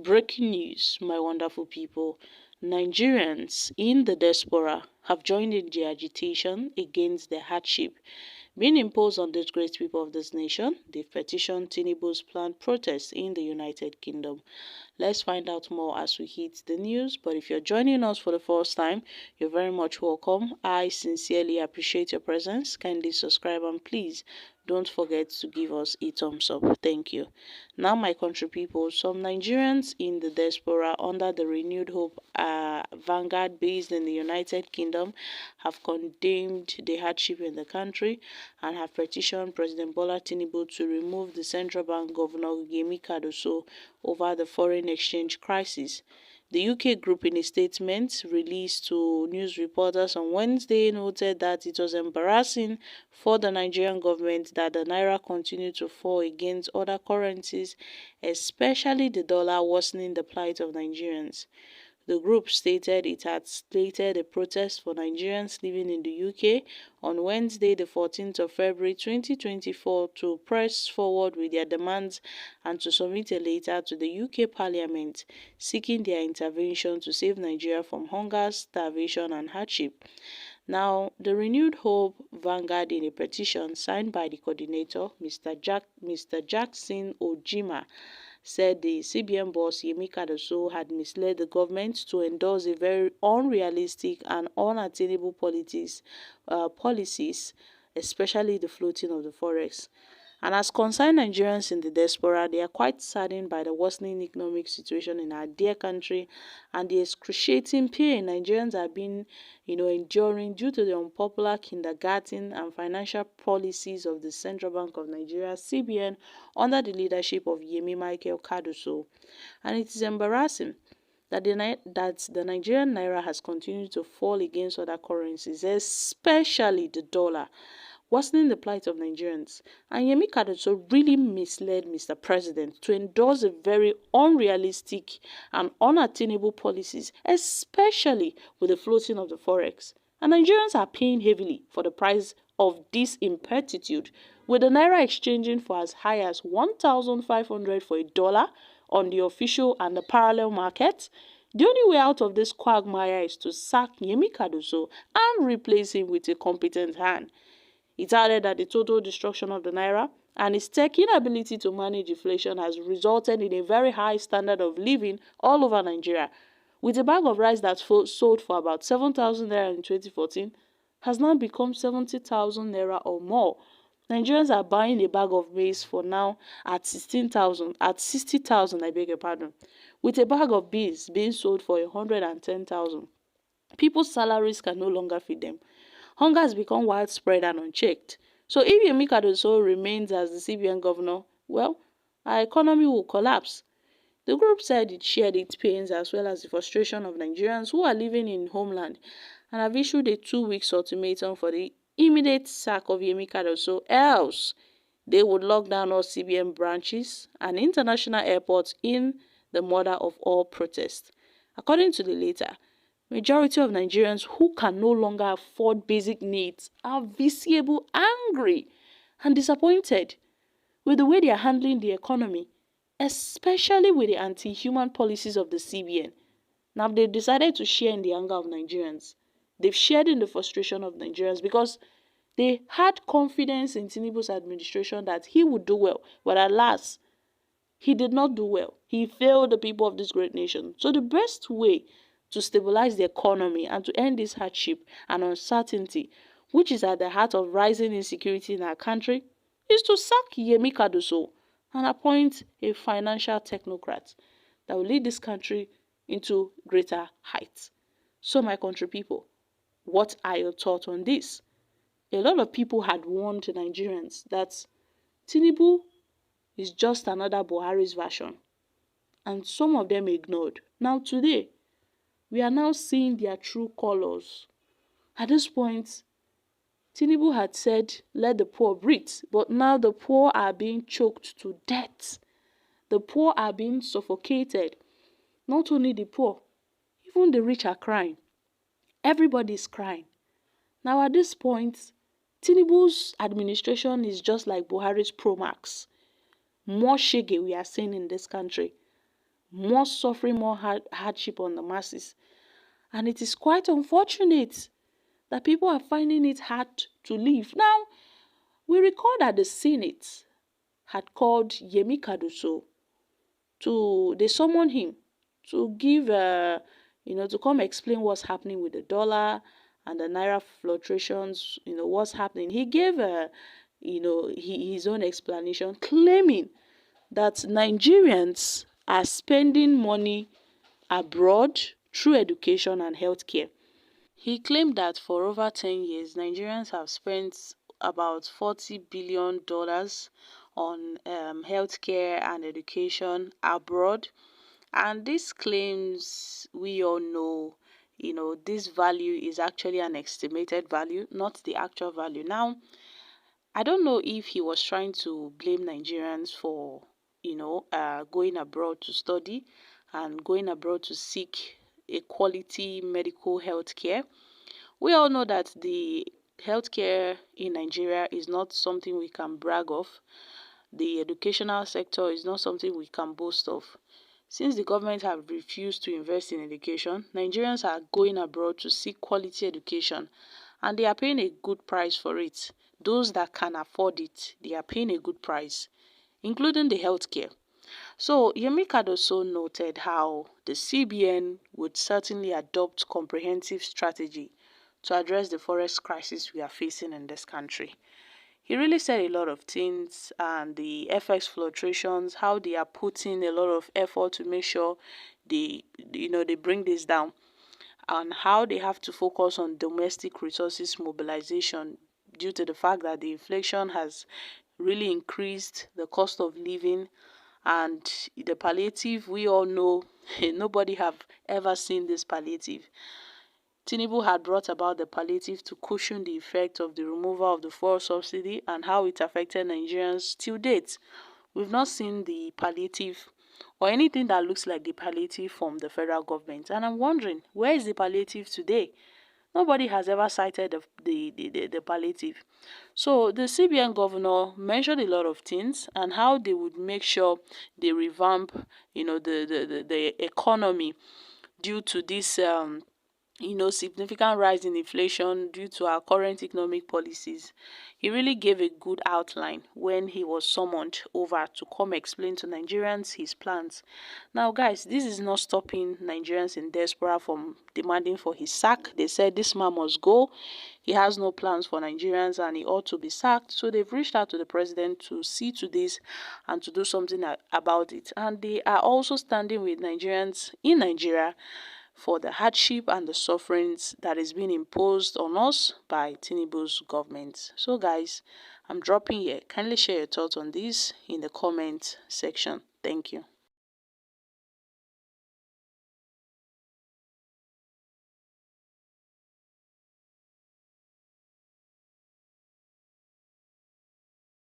Breaking news, my wonderful people. Nigerians in the diaspora have joined in the agitation against the hardship being imposed on the great people of this nation. They've petitioned Tinubu's planned protest in the United Kingdom. Let's find out more as we hit the news. But if you're joining us for the first time, you're very much welcome. I sincerely appreciate your presence. Kindly subscribe and please don't forget to give us a thumbs up. Thank you. Now, my country people, some Nigerians in the diaspora under the Renewed Hope Vanguard based in the United Kingdom have condemned the hardship in the country and have petitioned President Bola Tinubu to remove the central bank governor Yemi Cardoso over the foreign exchange crisis. The UK group, in a statement released to news reporters on Wednesday, noted that it was embarrassing for the Nigerian government that the naira continued to fall against other currencies, especially the dollar, worsening the plight of Nigerians. The group stated it had slated a protest for Nigerians living in the UK on Wednesday, the 14th of February 2024, to press forward with their demands and to submit a letter to the UK Parliament seeking their intervention to save Nigeria from hunger, starvation, and hardship. Now, the Renewed Hope Vanguard, in a petition signed by the coordinator, Mr. Jackson Ojima, said the CBN boss Yemi Cardoso had misled the government to endorse a very unrealistic and unattainable policies, especially the floating of the forex. And as concerned Nigerians in the diaspora, they are quite saddened by the worsening economic situation in our dear country and the excruciating pain Nigerians have been, enduring due to the unpopular kindergarten and financial policies of the Central Bank of Nigeria, CBN, under the leadership of Yemi Michael Cardoso. And it is embarrassing that the Nigerian naira has continued to fall against other currencies, especially the dollar, worsening the plight of Nigerians. And Yemi Cardoso really misled Mr. President to endorse a very unrealistic and unattainable policies, especially with the floating of the forex. And Nigerians are paying heavily for the price of this ineptitude, with the naira exchanging for as high as 1,500 for a dollar on the official and the parallel market. The only way out of this quagmire is to sack Yemi Cardoso and replace him with a competent hand. It added that the total destruction of the naira and its tech inability to manage inflation has resulted in a very high standard of living all over Nigeria, with a bag of rice that sold for about 7,000 naira in 2014 has now become 70,000 naira or more. Nigerians are buying a bag of maize for now at 60,000, I beg your pardon, with a bag of beans being sold for 110,000. People's salaries can no longer feed them. Hunger has become widespread and unchecked. So if Yemi Cardoso remains as the CBN governor, well, our economy will collapse. The group said it shared its pains as well as the frustration of Nigerians who are living in homeland and have issued a 2-week ultimatum for the immediate sack of Yemi Cardoso, else they would lock down all CBN branches and international airports in the mother of all protests. According to the letter, majority of Nigerians who can no longer afford basic needs are visibly angry and disappointed with the way they are handling the economy, especially with the anti-human policies of the CBN. Now they've decided to share in the anger of Nigerians. They've shared in the frustration of Nigerians because they had confidence in Tinubu's administration that he would do well, but alas, he did not do well. He failed the people of this great nation. So the best way to stabilize the economy and to end this hardship and uncertainty, which is at the heart of rising insecurity in our country, is to sack Yemi Cardoso and appoint a financial technocrat that will lead this country into greater heights. So, my country people, what are your thoughts on this? A lot of people had warned Nigerians that Tinubu is just another Buhari's version, and some of them ignored. Now today, we are now seeing their true colors. At this point, Tinubu had said, let the poor breathe, but now the poor are being choked to death. The poor are being suffocated. Not only the poor, even the rich are crying. Everybody is crying. Now at this point, Tinubu's administration is just like Buhari's Pro Max. More shege we are seeing in this country. more suffering, more hardship on the masses. And it is quite unfortunate that people are finding it hard to live. Now, we recall that the Senate had called Yemi Kaduso they summoned him to give, to come explain what's happening with the dollar and the naira fluctuations, what's happening. He gave, his own explanation, claiming that Nigerians are spending money abroad through education and healthcare. He claimed that for over 10 years, Nigerians have spent about $40 billion on healthcare and education abroad. And these claims, we all know, this value is actually an estimated value, not the actual value. Now, I don't know if he was trying to blame Nigerians for, going abroad to study and going abroad to seek a quality medical health care. We all know that the healthcare in Nigeria is not something we can brag of. The educational sector is not something we can boast of. Since the government have refused to invest in education, Nigerians are going abroad to seek quality education, and they are paying a good price for it. Those that can afford it, they are paying a good price, including the healthcare. So Yemi Kadoso noted how the CBN would certainly adopt comprehensive strategy to address the forex crisis we are facing in this country. He really said a lot of things, and the FX fluctuations, how they are putting a lot of effort to make sure they bring this down, and how they have to focus on domestic resources mobilization due to the fact that the inflation has really increased the cost of living. And the palliative, we all know, nobody have ever seen this palliative. Tinubu had brought about the palliative to cushion the effect of the removal of the fuel subsidy and how it affected Nigerians till date. We've not seen the palliative or anything that looks like the palliative from the federal government. And I'm wondering, where is the palliative today? Nobody has ever cited the palliative. So the CBN governor mentioned a lot of things and how they would make sure they revamp, the economy due to this significant rise in inflation due to our current economic policies. He really gave a good outline when he was summoned over to come explain to Nigerians his plans. Now, guys, this is not stopping Nigerians in diaspora from demanding for his sack. They said this man must go. He has no plans for Nigerians and he ought to be sacked. So they've reached out to the president to see to this and to do something about it. And they are also standing with Nigerians in Nigeria for the hardship and the sufferings that is being imposed on us by Tinubu's government. So guys, I'm dropping here. Kindly share your thoughts on this in the comment section. Thank you.